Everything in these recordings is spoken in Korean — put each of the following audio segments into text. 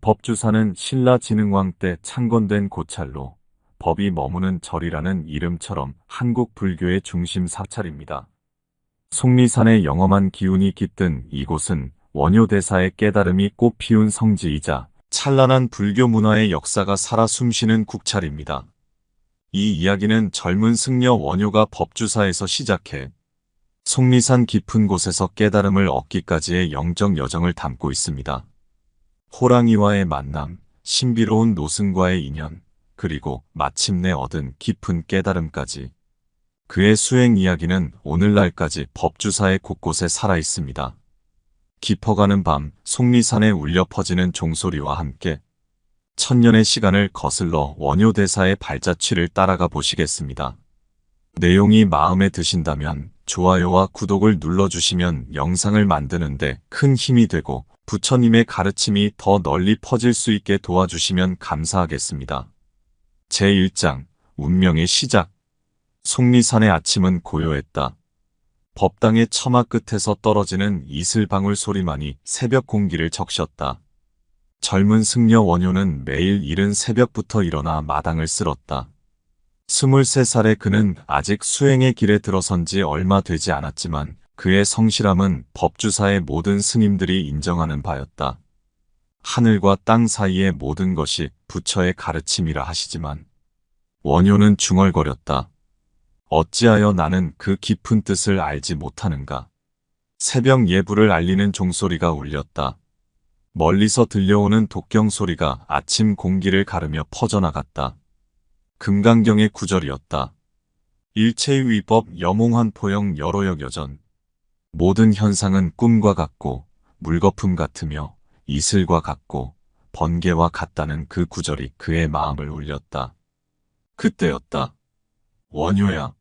법주사는 신라 진흥왕 때 창건된 고찰로 법이 머무는 절이라는 이름처럼 한국 불교의 중심 사찰입니다. 속리산의 영험한 기운이 깃든 이곳은 원효대사의 깨달음이 꽃피운 성지이자 찬란한 불교 문화의 역사가 살아 숨쉬는 국찰입니다. 이 이야기는 젊은 승려 원효가 법주사에서 시작해 속리산 깊은 곳에서 깨달음을 얻기까지의 영적 여정을 담고 있습니다. 호랑이와의 만남, 신비로운 노승과의 인연, 그리고 마침내 얻은 깊은 깨달음까지. 그의 수행 이야기는 오늘날까지 법주사의 곳곳에 살아있습니다. 깊어가는 밤, 속리산에 울려 퍼지는 종소리와 함께 천년의 시간을 거슬러 원효대사의 발자취를 따라가 보시겠습니다. 내용이 마음에 드신다면 좋아요와 구독을 눌러주시면 영상을 만드는데 큰 힘이 되고 부처님의 가르침이 더 널리 퍼질 수 있게 도와주시면 감사하겠습니다. 제1장 운명의 시작. 속리산의 아침은 고요했다. 법당의 처마 끝에서 떨어지는 이슬방울 소리만이 새벽 공기를 적셨다. 젊은 승려 원효는 매일 이른 새벽부터 일어나 마당을 쓸었다. 23살의 그는 아직 수행의 길에 들어선 지 얼마 되지 않았지만 그의 성실함은 법주사의 모든 스님들이 인정하는 바였다. 하늘과 땅 사이의 모든 것이 부처의 가르침이라 하시지만 원효는 중얼거렸다. 어찌하여 나는 그 깊은 뜻을 알지 못하는가. 새벽 예불을 알리는 종소리가 울렸다. 멀리서 들려오는 독경 소리가 아침 공기를 가르며 퍼져나갔다. 금강경의 구절이었다. 일체의 위법 여몽한 포영 여로역 여전. 모든 현상은 꿈과 같고 물거품 같으며 이슬과 같고 번개와 같다는 그 구절이 그의 마음을 울렸다. 그때였다. 원효야.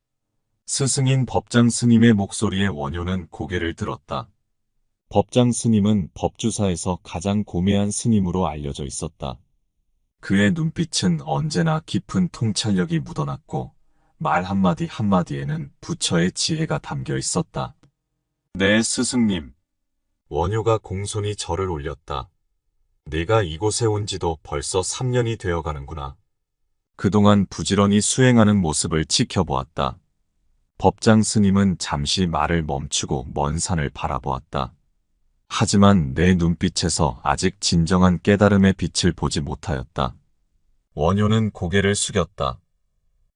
스승인 법장 스님의 목소리에 원효는 고개를 들었다. 법장 스님은 법주사에서 가장 고매한 스님으로 알려져 있었다. 그의 눈빛은 언제나 깊은 통찰력이 묻어났고 말 한마디 한마디에는 부처의 지혜가 담겨 있었다. 네, 스승님. 원효가 공손히 절을 올렸다. 네가 이곳에 온 지도 벌써 3년이 되어가는구나. 그동안 부지런히 수행하는 모습을 지켜보았다. 법장 스님은 잠시 말을 멈추고 먼 산을 바라보았다. 하지만 내 눈빛에서 아직 진정한 깨달음의 빛을 보지 못하였다. 원효는 고개를 숙였다.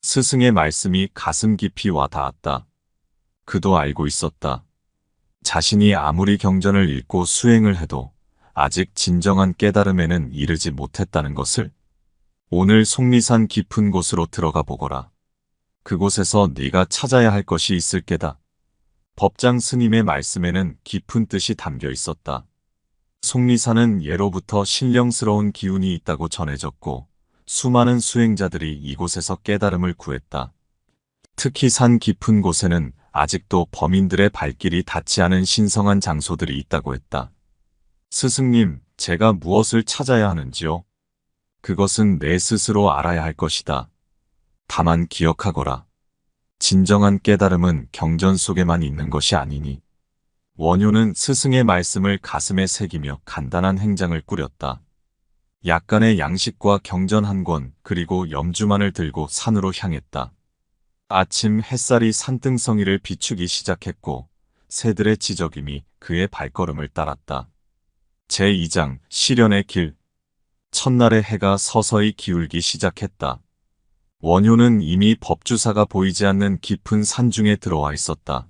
스승의 말씀이 가슴 깊이 와 닿았다. 그도 알고 있었다. 자신이 아무리 경전을 읽고 수행을 해도 아직 진정한 깨달음에는 이르지 못했다는 것을. 오늘 속리산 깊은 곳으로 들어가 보거라. 그곳에서 네가 찾아야 할 것이 있을 게다. 법장 스님의 말씀에는 깊은 뜻이 담겨 있었다. 속리산은 예로부터 신령스러운 기운이 있다고 전해졌고 수많은 수행자들이 이곳에서 깨달음을 구했다. 특히 산 깊은 곳에는 아직도 범인들의 발길이 닿지 않은 신성한 장소들이 있다고 했다. 스승님, 제가 무엇을 찾아야 하는지요? 그것은 내 스스로 알아야 할 것이다. 다만 기억하거라. 진정한 깨달음은 경전 속에만 있는 것이 아니니. 원효는 스승의 말씀을 가슴에 새기며 간단한 행장을 꾸렸다. 약간의 양식과 경전 한 권, 그리고 염주만을 들고 산으로 향했다. 아침 햇살이 산등성이를 비추기 시작했고 새들의 지저귀이 그의 발걸음을 따랐다. 제2장 시련의 길. 첫날의 해가 서서히 기울기 시작했다. 원효는 이미 법주사가 보이지 않는 깊은 산중에 들어와 있었다.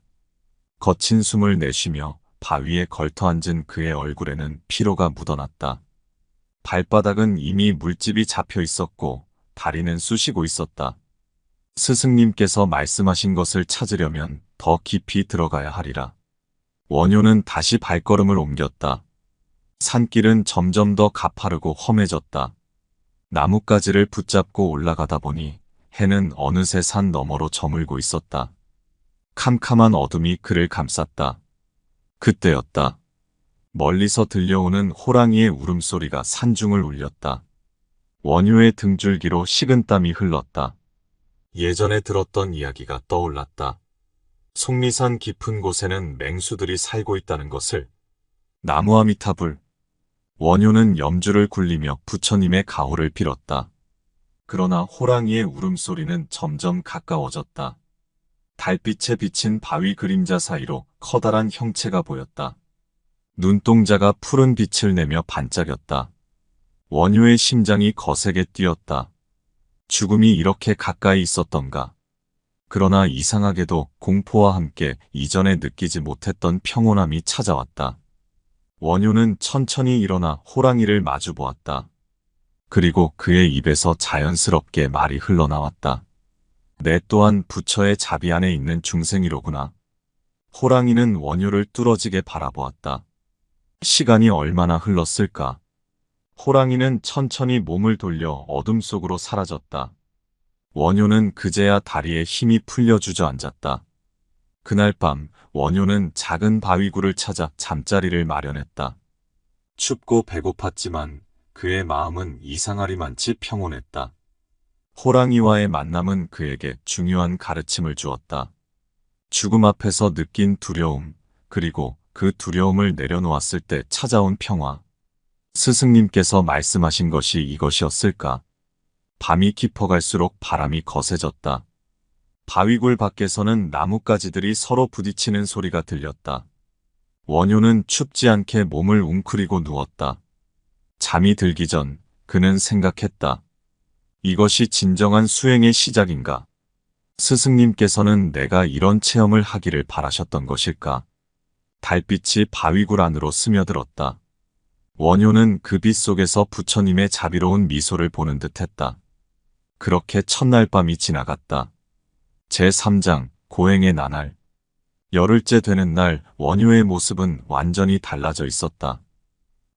거친 숨을 내쉬며 바위에 걸터앉은 그의 얼굴에는 피로가 묻어났다. 발바닥은 이미 물집이 잡혀 있었고 다리는 쑤시고 있었다. 스승님께서 말씀하신 것을 찾으려면 더 깊이 들어가야 하리라. 원효는 다시 발걸음을 옮겼다. 산길은 점점 더 가파르고 험해졌다. 나뭇가지를 붙잡고 올라가다 보니 해는 어느새 산 너머로 저물고 있었다. 캄캄한 어둠이 그를 감쌌다. 그때였다. 멀리서 들려오는 호랑이의 울음소리가 산중을 울렸다. 원효의 등줄기로 식은땀이 흘렀다. 예전에 들었던 이야기가 떠올랐다. 속리산 깊은 곳에는 맹수들이 살고 있다는 것을. 나무아미타불. 원효는 염주를 굴리며 부처님의 가호를 빌었다. 그러나 호랑이의 울음소리는 점점 가까워졌다. 달빛에 비친 바위 그림자 사이로 커다란 형체가 보였다. 눈동자가 푸른 빛을 내며 반짝였다. 원효의 심장이 거세게 뛰었다. 죽음이 이렇게 가까이 있었던가. 그러나 이상하게도 공포와 함께 이전에 느끼지 못했던 평온함이 찾아왔다. 원효는 천천히 일어나 호랑이를 마주 보았다. 그리고 그의 입에서 자연스럽게 말이 흘러나왔다. 내 또한 부처의 자비 안에 있는 중생이로구나. 호랑이는 원효를 뚫어지게 바라보았다. 시간이 얼마나 흘렀을까? 호랑이는 천천히 몸을 돌려 어둠 속으로 사라졌다. 원효는 그제야 다리에 힘이 풀려 주저앉았다. 그날 밤 원효는 작은 바위굴을 찾아 잠자리를 마련했다. 춥고 배고팠지만 그의 마음은 이상하리만치 평온했다. 호랑이와의 만남은 그에게 중요한 가르침을 주었다. 죽음 앞에서 느낀 두려움, 그리고 그 두려움을 내려놓았을 때 찾아온 평화. 스승님께서 말씀하신 것이 이것이었을까? 밤이 깊어갈수록 바람이 거세졌다. 바위굴 밖에서는 나뭇가지들이 서로 부딪히는 소리가 들렸다. 원효는 춥지 않게 몸을 웅크리고 누웠다. 잠이 들기 전 그는 생각했다. 이것이 진정한 수행의 시작인가? 스승님께서는 내가 이런 체험을 하기를 바라셨던 것일까? 달빛이 바위굴 안으로 스며들었다. 원효는 그 빛 속에서 부처님의 자비로운 미소를 보는 듯했다. 그렇게 첫날 밤이 지나갔다. 제3장 고행의 나날. 열흘째 되는 날 원효의 모습은 완전히 달라져 있었다.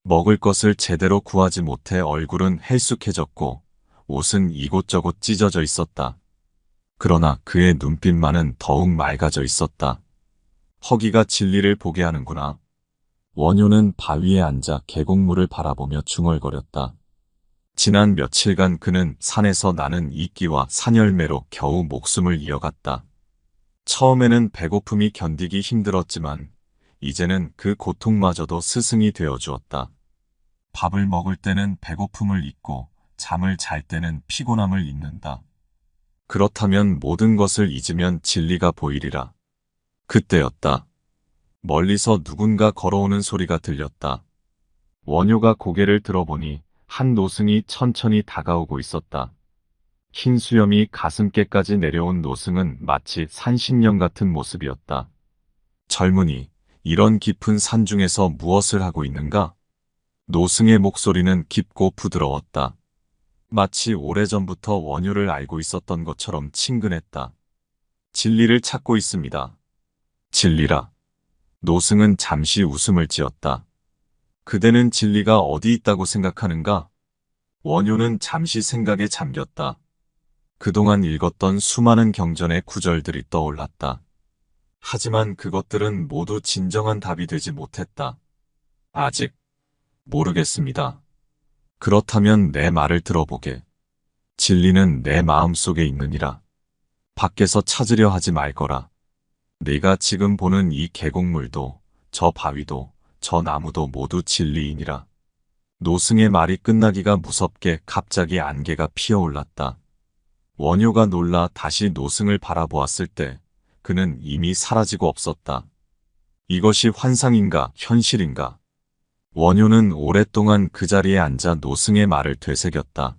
먹을 것을 제대로 구하지 못해 얼굴은 헬쑥해졌고 옷은 이곳저곳 찢어져 있었다. 그러나 그의 눈빛만은 더욱 맑아져 있었다. 허기가 진리를 보게 하는구나. 원효는 바위에 앉아 계곡물을 바라보며 중얼거렸다. 지난 며칠간 그는 산에서 나는 이끼와 산열매로 겨우 목숨을 이어갔다. 처음에는 배고픔이 견디기 힘들었지만 이제는 그 고통마저도 스승이 되어주었다. 밥을 먹을 때는 배고픔을 잊고 잠을 잘 때는 피곤함을 잊는다. 그렇다면 모든 것을 잊으면 진리가 보이리라. 그때였다. 멀리서 누군가 걸어오는 소리가 들렸다. 원효가 고개를 들어보니 한 노승이 천천히 다가오고 있었다. 흰 수염이 가슴께까지 내려온 노승은 마치 산신령 같은 모습이었다. 젊은이, 이런 깊은 산 중에서 무엇을 하고 있는가? 노승의 목소리는 깊고 부드러웠다. 마치 오래전부터 원효를 알고 있었던 것처럼 친근했다. 진리를 찾고 있습니다. 진리라. 노승은 잠시 웃음을 지었다. 그대는 진리가 어디 있다고 생각하는가? 원효는 잠시 생각에 잠겼다. 그동안 읽었던 수많은 경전의 구절들이 떠올랐다. 하지만 그것들은 모두 진정한 답이 되지 못했다. 아직 모르겠습니다. 그렇다면 내 말을 들어보게. 진리는 내 마음속에 있느니라. 밖에서 찾으려 하지 말거라. 네가 지금 보는 이 계곡물도, 저 바위도, 저 나무도 모두 진리이니라. 노승의 말이 끝나기가 무섭게 갑자기 안개가 피어올랐다. 원효가 놀라 다시 노승을 바라보았을 때 그는 이미 사라지고 없었다. 이것이 환상인가 현실인가? 원효는 오랫동안 그 자리에 앉아 노승의 말을 되새겼다.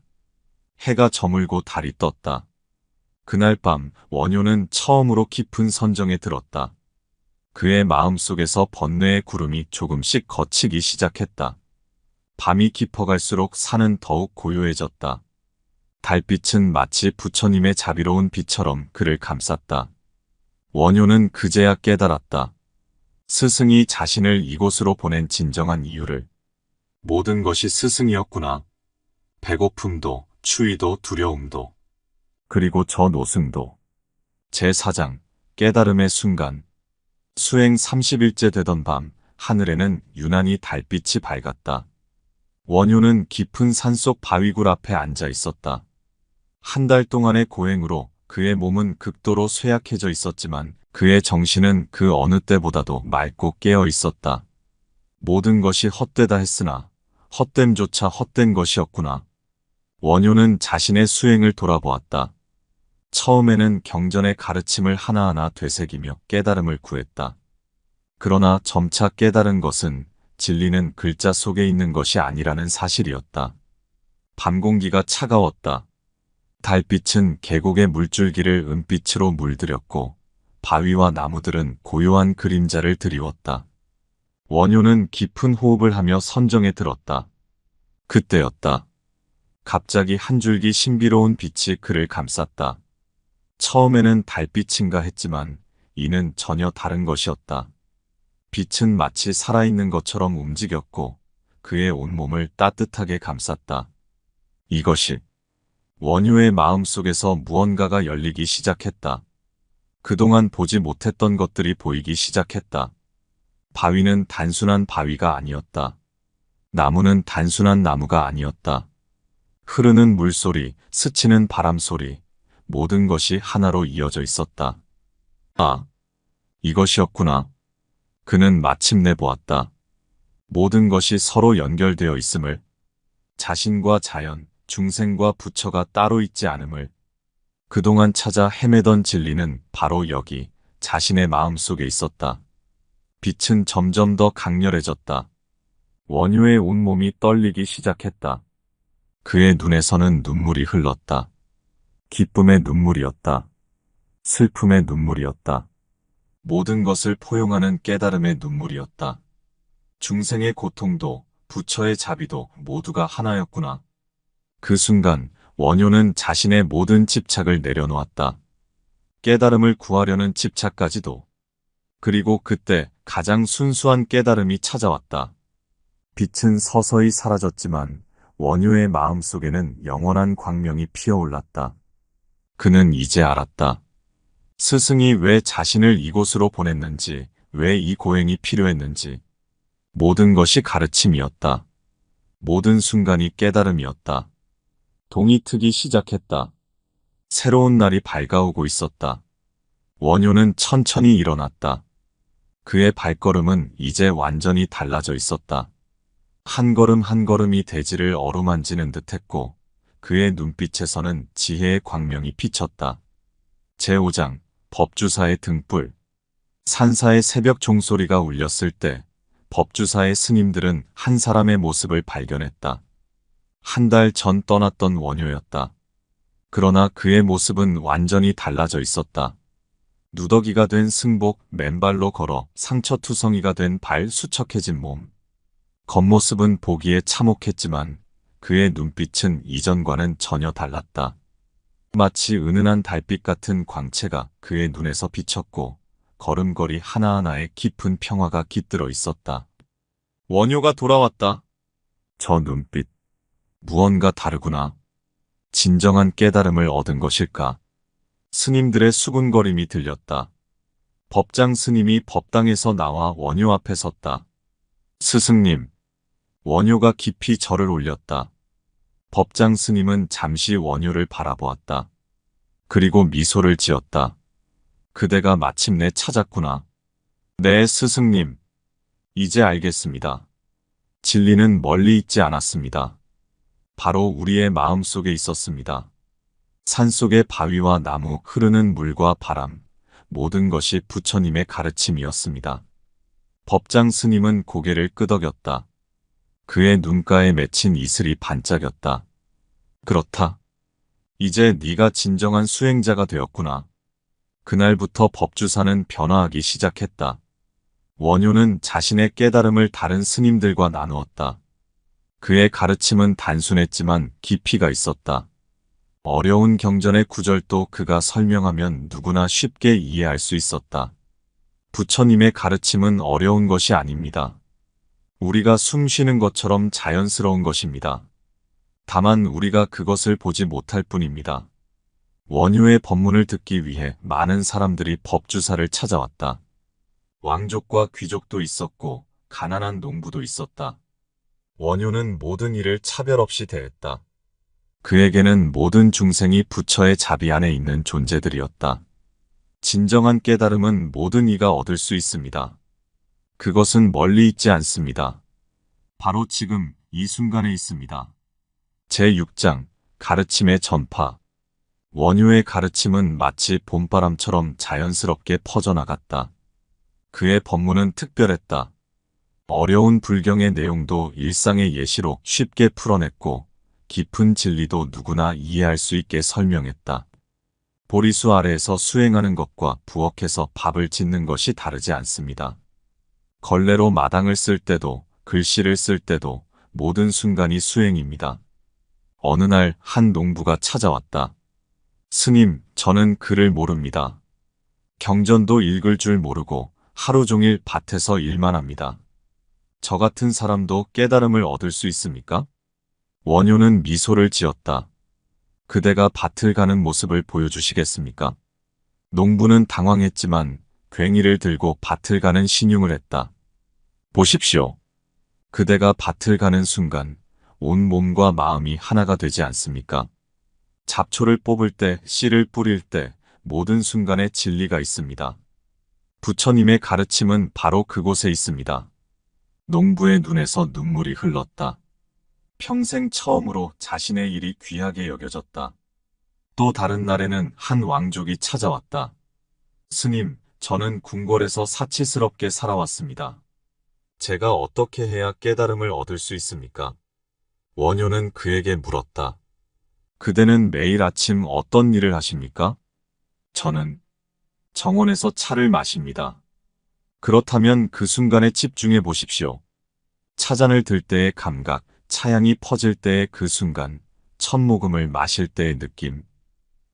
해가 저물고 달이 떴다. 그날 밤 원효는 처음으로 깊은 선정에 들었다. 그의 마음속에서 번뇌의 구름이 조금씩 걷히기 시작했다. 밤이 깊어갈수록 산은 더욱 고요해졌다. 달빛은 마치 부처님의 자비로운 빛처럼 그를 감쌌다. 원효는 그제야 깨달았다. 스승이 자신을 이곳으로 보낸 진정한 이유를. 모든 것이 스승이었구나. 배고픔도, 추위도, 두려움도. 그리고 저 노승도. 제4장 깨달음의 순간. 수행 30일째 되던 밤 하늘에는 유난히 달빛이 밝았다. 원효는 깊은 산속 바위굴 앞에 앉아 있었다. 한 달 동안의 고행으로 그의 몸은 극도로 쇠약해져 있었지만 그의 정신은 그 어느 때보다도 맑고 깨어 있었다. 모든 것이 헛되다 했으나 헛됨조차 헛된 것이었구나. 원효는 자신의 수행을 돌아보았다. 처음에는 경전의 가르침을 하나하나 되새기며 깨달음을 구했다. 그러나 점차 깨달은 것은 진리는 글자 속에 있는 것이 아니라는 사실이었다. 밤 공기가 차가웠다. 달빛은 계곡의 물줄기를 은빛으로 물들였고 바위와 나무들은 고요한 그림자를 드리웠다. 원효는 깊은 호흡을 하며 선정에 들었다. 그때였다. 갑자기 한 줄기 신비로운 빛이 그를 감쌌다. 처음에는 달빛인가 했지만 이는 전혀 다른 것이었다. 빛은 마치 살아있는 것처럼 움직였고 그의 온몸을 따뜻하게 감쌌다. 이것이 원효의 마음속에서 무언가가 열리기 시작했다. 그동안 보지 못했던 것들이 보이기 시작했다. 바위는 단순한 바위가 아니었다. 나무는 단순한 나무가 아니었다. 흐르는 물소리, 스치는 바람소리, 모든 것이 하나로 이어져 있었다. 아, 이것이었구나. 그는 마침내 보았다. 모든 것이 서로 연결되어 있음을, 자신과 자연, 중생과 부처가 따로 있지 않음을, 그동안 찾아 헤매던 진리는 바로 여기, 자신의 마음 속에 있었다. 빛은 점점 더 강렬해졌다. 원효의 온몸이 떨리기 시작했다. 그의 눈에서는 눈물이 흘렀다. 기쁨의 눈물이었다. 슬픔의 눈물이었다. 모든 것을 포용하는 깨달음의 눈물이었다. 중생의 고통도 부처의 자비도 모두가 하나였구나. 그 순간 원효는 자신의 모든 집착을 내려놓았다. 깨달음을 구하려는 집착까지도. 그리고 그때 가장 순수한 깨달음이 찾아왔다. 빛은 서서히 사라졌지만 원효의 마음속에는 영원한 광명이 피어올랐다. 그는 이제 알았다. 스승이 왜 자신을 이곳으로 보냈는지, 왜 이 고행이 필요했는지. 모든 것이 가르침이었다. 모든 순간이 깨달음이었다. 동이 트기 시작했다. 새로운 날이 밝아오고 있었다. 원효는 천천히 일어났다. 그의 발걸음은 이제 완전히 달라져 있었다. 한 걸음 한 걸음이 대지를 어루만지는 듯했고 그의 눈빛에서는 지혜의 광명이 비쳤다. 제5장 법주사의 등불. 산사의 새벽 종소리가 울렸을 때 법주사의 스님들은 한 사람의 모습을 발견했다. 한 달 전 떠났던 원효였다. 그러나 그의 모습은 완전히 달라져 있었다. 누더기가 된 승복, 맨발로 걸어 상처투성이가 된 발, 수척해진 몸. 겉모습은 보기에 참혹했지만 그의 눈빛은 이전과는 전혀 달랐다. 마치 은은한 달빛 같은 광채가 그의 눈에서 비쳤고 걸음걸이 하나하나에 깊은 평화가 깃들어 있었다. 원효가 돌아왔다. 저 눈빛. 무언가 다르구나. 진정한 깨달음을 얻은 것일까? 스님들의 수군거림이 들렸다. 법장 스님이 법당에서 나와 원효 앞에 섰다. 스승님. 원효가 깊이 절을 올렸다. 법장 스님은 잠시 원효를 바라보았다. 그리고 미소를 지었다. 그대가 마침내 찾았구나. 네, 스승님. 이제 알겠습니다. 진리는 멀리 있지 않았습니다. 바로 우리의 마음속에 있었습니다. 산속의 바위와 나무, 흐르는 물과 바람, 모든 것이 부처님의 가르침이었습니다. 법장 스님은 고개를 끄덕였다. 그의 눈가에 맺힌 이슬이 반짝였다. 그렇다. 이제 네가 진정한 수행자가 되었구나. 그날부터 법주사는 변화하기 시작했다. 원효는 자신의 깨달음을 다른 스님들과 나누었다. 그의 가르침은 단순했지만 깊이가 있었다. 어려운 경전의 구절도 그가 설명하면 누구나 쉽게 이해할 수 있었다. 부처님의 가르침은 어려운 것이 아닙니다. 우리가 숨 쉬는 것처럼 자연스러운 것입니다. 다만 우리가 그것을 보지 못할 뿐입니다. 원효의 법문을 듣기 위해 많은 사람들이 법주사를 찾아왔다. 왕족과 귀족도 있었고 가난한 농부도 있었다. 원효는 모든 이를 차별 없이 대했다. 그에게는 모든 중생이 부처의 자비 안에 있는 존재들이었다. 진정한 깨달음은 모든 이가 얻을 수 있습니다. 그것은 멀리 있지 않습니다. 바로 지금 이 순간에 있습니다. 제6장 가르침의 전파. 원효의 가르침은 마치 봄바람처럼 자연스럽게 퍼져나갔다. 그의 법문은 특별했다. 어려운 불경의 내용도 일상의 예시로 쉽게 풀어냈고 깊은 진리도 누구나 이해할 수 있게 설명했다. 보리수 아래에서 수행하는 것과 부엌에서 밥을 짓는 것이 다르지 않습니다. 걸레로 마당을 쓸 때도 글씨를 쓸 때도 모든 순간이 수행입니다. 어느 날 한 농부가 찾아왔다. 스님, 저는 글을 모릅니다. 경전도 읽을 줄 모르고 하루 종일 밭에서 일만 합니다. 저 같은 사람도 깨달음을 얻을 수 있습니까? 원효는 미소를 지었다. 그대가 밭을 가는 모습을 보여주시겠습니까? 농부는 당황했지만 괭이를 들고 밭을 가는 신용을 했다. 보십시오. 그대가 밭을 가는 순간 온 몸과 마음이 하나가 되지 않습니까? 잡초를 뽑을 때, 씨를 뿌릴 때 모든 순간에 진리가 있습니다. 부처님의 가르침은 바로 그곳에 있습니다. 농부의 눈에서 눈물이 흘렀다. 평생 처음으로 자신의 일이 귀하게 여겨졌다. 또 다른 날에는 한 왕족이 찾아왔다. 스님, 저는 궁궐에서 사치스럽게 살아왔습니다. 제가 어떻게 해야 깨달음을 얻을 수 있습니까? 원효는 그에게 물었다. 그대는 매일 아침 어떤 일을 하십니까? 저는 정원에서 차를 마십니다. 그렇다면 그 순간에 집중해 보십시오. 차잔을 들 때의 감각, 차향이 퍼질 때의 그 순간, 첫 모금을 마실 때의 느낌.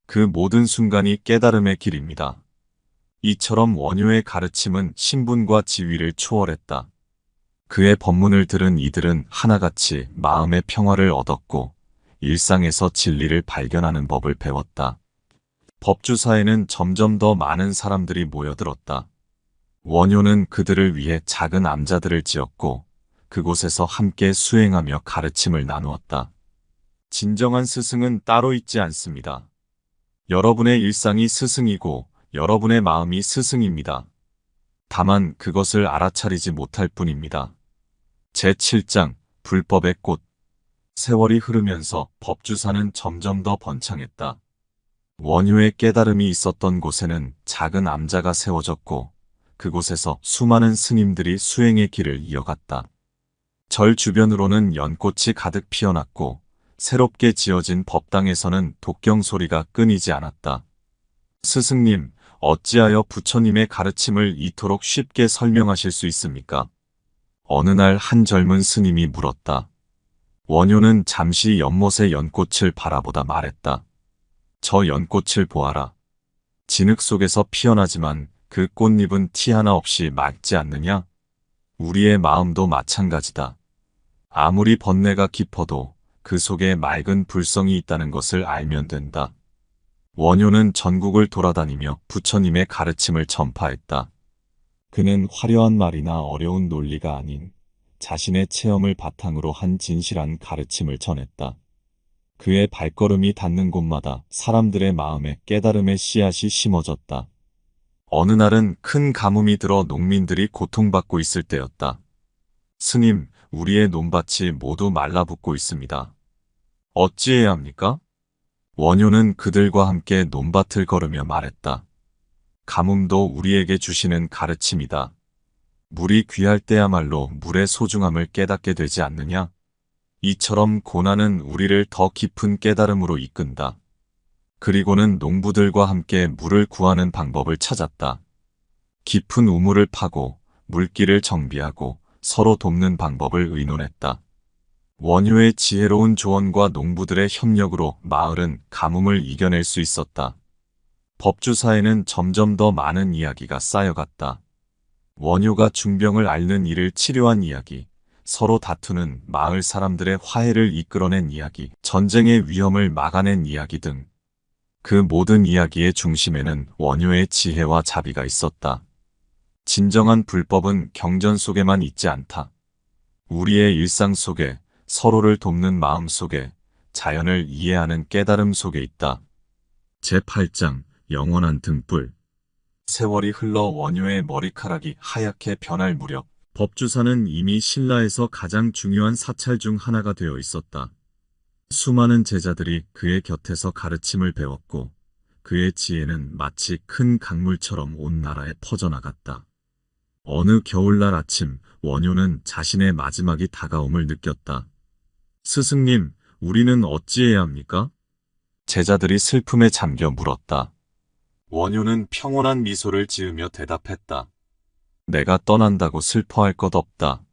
그 모든 순간이 깨달음의 길입니다. 이처럼 원효의 가르침은 신분과 지위를 초월했다. 그의 법문을 들은 이들은 하나같이 마음의 평화를 얻었고 일상에서 진리를 발견하는 법을 배웠다. 법주사에는 점점 더 많은 사람들이 모여들었다. 원효는 그들을 위해 작은 암자들을 지었고 그곳에서 함께 수행하며 가르침을 나누었다. 진정한 스승은 따로 있지 않습니다. 여러분의 일상이 스승이고 여러분의 마음이 스승입니다. 다만 그것을 알아차리지 못할 뿐입니다. 제7장 불법의 꽃. 세월이 흐르면서 법주사는 점점 더 번창했다. 원효의 깨달음이 있었던 곳에는 작은 암자가 세워졌고 그곳에서 수많은 스님들이 수행의 길을 이어갔다. 절 주변으로는 연꽃이 가득 피어났고 새롭게 지어진 법당에서는 독경 소리가 끊이지 않았다. 스승님, 어찌하여 부처님의 가르침을 이토록 쉽게 설명하실 수 있습니까? 어느 날 한 젊은 스님이 물었다. 원효는 잠시 연못의 연꽃을 바라보다 말했다. 저 연꽃을 보아라. 진흙 속에서 피어나지만 그 꽃잎은 티 하나 없이 맑지 않느냐? 우리의 마음도 마찬가지다. 아무리 번뇌가 깊어도 그 속에 맑은 불성이 있다는 것을 알면 된다. 원효는 전국을 돌아다니며 부처님의 가르침을 전파했다. 그는 화려한 말이나 어려운 논리가 아닌 자신의 체험을 바탕으로 한 진실한 가르침을 전했다. 그의 발걸음이 닿는 곳마다 사람들의 마음에 깨달음의 씨앗이 심어졌다. 어느 날은 큰 가뭄이 들어 농민들이 고통받고 있을 때였다. 스님, 우리의 논밭이 모두 말라붙고 있습니다. 어찌해야 합니까? 원효는 그들과 함께 논밭을 걸으며 말했다. 가뭄도 우리에게 주시는 가르침이다. 물이 귀할 때야말로 물의 소중함을 깨닫게 되지 않느냐? 이처럼 고난은 우리를 더 깊은 깨달음으로 이끈다. 그리고는 농부들과 함께 물을 구하는 방법을 찾았다. 깊은 우물을 파고 물길을 정비하고 서로 돕는 방법을 의논했다. 원효의 지혜로운 조언과 농부들의 협력으로 마을은 가뭄을 이겨낼 수 있었다. 법주사에는 점점 더 많은 이야기가 쌓여갔다. 원효가 중병을 앓는 이를 치료한 이야기, 서로 다투는 마을 사람들의 화해를 이끌어낸 이야기, 전쟁의 위험을 막아낸 이야기 등 그 모든 이야기의 중심에는 원효의 지혜와 자비가 있었다. 진정한 불법은 경전 속에만 있지 않다. 우리의 일상 속에, 서로를 돕는 마음 속에, 자연을 이해하는 깨달음 속에 있다. 제8장 영원한 등불. 세월이 흘러 원효의 머리카락이 하얗게 변할 무렵 법주사는 이미 신라에서 가장 중요한 사찰 중 하나가 되어 있었다. 수많은 제자들이 그의 곁에서 가르침을 배웠고 그의 지혜는 마치 큰 강물처럼 온 나라에 퍼져나갔다. 어느 겨울날 아침 원효는 자신의 마지막이 다가옴을 느꼈다. 스승님, 우리는 어찌해야 합니까? 제자들이 슬픔에 잠겨 물었다. 원효는 평온한 미소를 지으며 대답했다. 내가 떠난다고 슬퍼할 것 없다.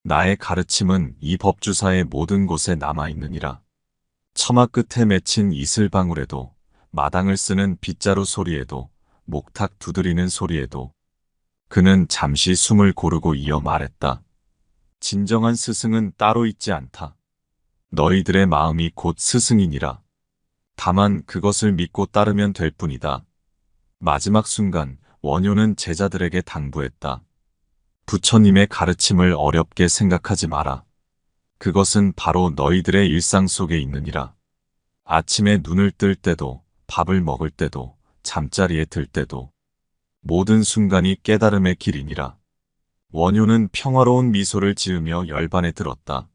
나의 가르침은 이 법주사의 모든 곳에 남아있느니라. 처마 끝에 맺힌 이슬방울에도, 마당을 쓰는 빗자루 소리에도, 목탁 두드리는 소리에도 그는 잠시 숨을 고르고 이어 말했다. 진정한 스승은 따로 있지 않다. 너희들의 마음이 곧 스승이니라. 다만 그것을 믿고 따르면 될 뿐이다. 마지막 순간 원효는 제자들에게 당부했다. 부처님의 가르침을 어렵게 생각하지 마라. 그것은 바로 너희들의 일상 속에 있느니라. 아침에 눈을 뜰 때도, 밥을 먹을 때도, 잠자리에 들 때도 모든 순간이 깨달음의 길이니라. 원효는 평화로운 미소를 지으며 열반에 들었다.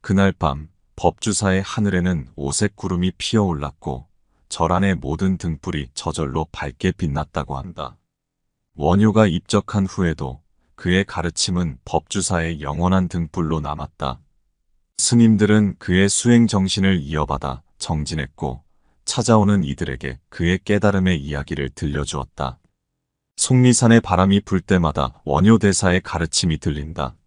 그날 밤 법주사의 하늘에는 오색 구름이 피어올랐고 절 안의 모든 등불이 저절로 밝게 빛났다고 한다. 원효가 입적한 후에도 그의 가르침은 법주사의 영원한 등불로 남았다. 스님들은 그의 수행 정신을 이어받아 정진했고 찾아오는 이들에게 그의 깨달음의 이야기를 들려주었다. 속리산의 바람이 불 때마다 원효대사의 가르침이 들린다.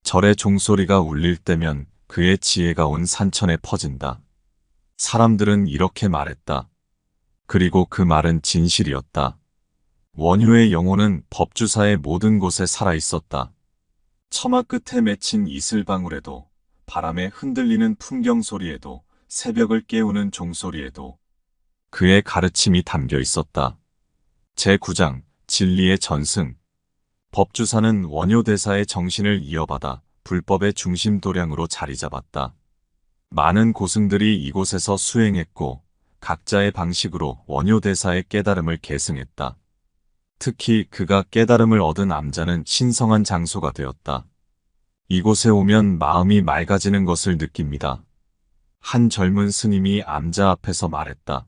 절의 종소리가 울릴 때면 그의 지혜가 온 산천에 퍼진다. 사람들은 이렇게 말했다. 그리고 그 말은 진실이었다. 원효의 영혼은 법주사의 모든 곳에 살아있었다. 처마 끝에 맺힌 이슬방울에도, 바람에 흔들리는 풍경 소리에도, 새벽을 깨우는 종소리에도 그의 가르침이 담겨 있었다. 제9장 진리의 전승. 법주사는 원효대사의 정신을 이어받아 불법의 중심 도량으로 자리 잡았다. 많은 고승들이 이곳에서 수행했고 각자의 방식으로 원효대사의 깨달음을 계승했다. 특히 그가 깨달음을 얻은 암자는 신성한 장소가 되었다. 이곳에 오면 마음이 맑아지는 것을 느낍니다. 한 젊은 스님이 암자 앞에서 말했다.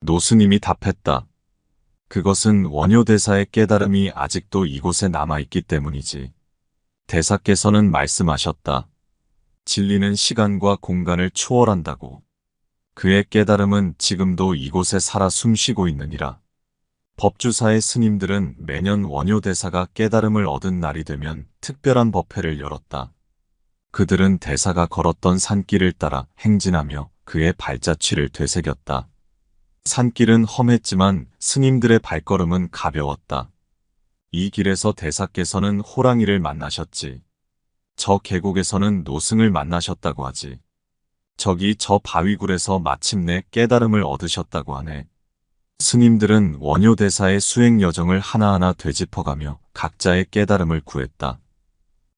노스님이 답했다. 그것은 원효대사의 깨달음이 아직도 이곳에 남아있기 때문이지. 대사께서는 말씀하셨다. 진리는 시간과 공간을 초월한다고. 그의 깨달음은 지금도 이곳에 살아 숨쉬고 있느니라. 법주사의 스님들은 매년 원효대사가 깨달음을 얻은 날이 되면 특별한 법회를 열었다. 그들은 대사가 걸었던 산길을 따라 행진하며 그의 발자취를 되새겼다. 산길은 험했지만 스님들의 발걸음은 가벼웠다. 이 길에서 대사께서는 호랑이를 만나셨지. 저 계곡에서는 노승을 만나셨다고 하지. 저기 저 바위굴에서 마침내 깨달음을 얻으셨다고 하네. 스님들은 원효대사의 수행 여정을 하나하나 되짚어가며 각자의 깨달음을 구했다.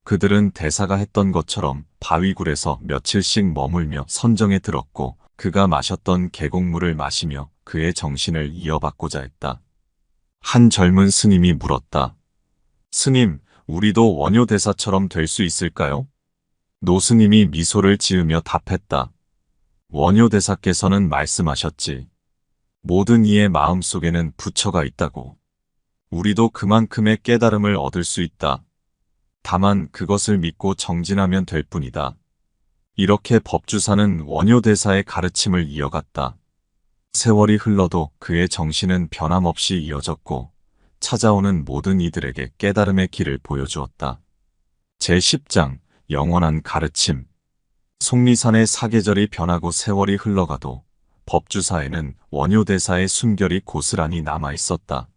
그들은 대사가 했던 것처럼 바위굴에서 며칠씩 머물며 선정에 들었고 그가 마셨던 계곡물을 마시며 그의 정신을 이어받고자 했다. 한 젊은 스님이 물었다. 스님, 우리도 원효대사처럼 될 수 있을까요? 노스님이 미소를 지으며 답했다. 원효대사께서는 말씀하셨지. 모든 이의 마음속에는 부처가 있다고. 우리도 그만큼의 깨달음을 얻을 수 있다. 다만 그것을 믿고 정진하면 될 뿐이다. 이렇게 법주사는 원효대사의 가르침을 이어갔다. 세월이 흘러도 그의 정신은 변함없이 이어졌고 찾아오는 모든 이들에게 깨달음의 길을 보여주었다. 제10장 영원한 가르침. 속리산의 사계절이 변하고 세월이 흘러가도 법주사에는 원효대사의 숨결이 고스란히 남아있었다.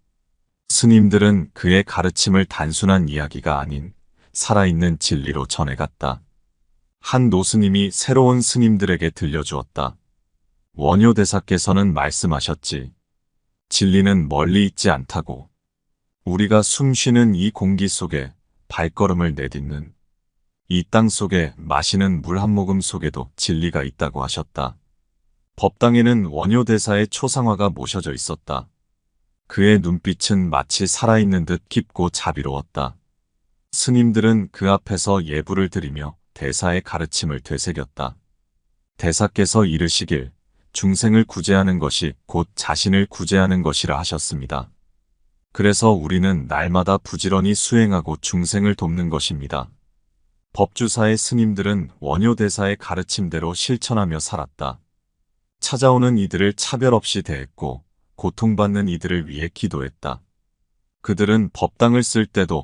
스님들은 그의 가르침을 단순한 이야기가 아닌 살아있는 진리로 전해갔다. 한 노스님이 새로운 스님들에게 들려주었다. 원효대사께서는 말씀하셨지. 진리는 멀리 있지 않다고. 우리가 숨쉬는 이 공기 속에 발걸음을 내딛는 이 땅 속에 마시는 물 한 모금 속에도 진리가 있다고 하셨다. 법당에는 원효대사의 초상화가 모셔져 있었다. 그의 눈빛은 마치 살아있는 듯 깊고 자비로웠다. 스님들은 그 앞에서 예불을 드리며 대사의 가르침을 되새겼다. 대사께서 이르시길 중생을 구제하는 것이 곧 자신을 구제하는 것이라 하셨습니다. 그래서 우리는 날마다 부지런히 수행하고 중생을 돕는 것입니다. 법주사의 스님들은 원효대사의 가르침대로 실천하며 살았다. 찾아오는 이들을 차별 없이 대했고 고통받는 이들을 위해 기도했다. 그들은 법당을 쓸 때도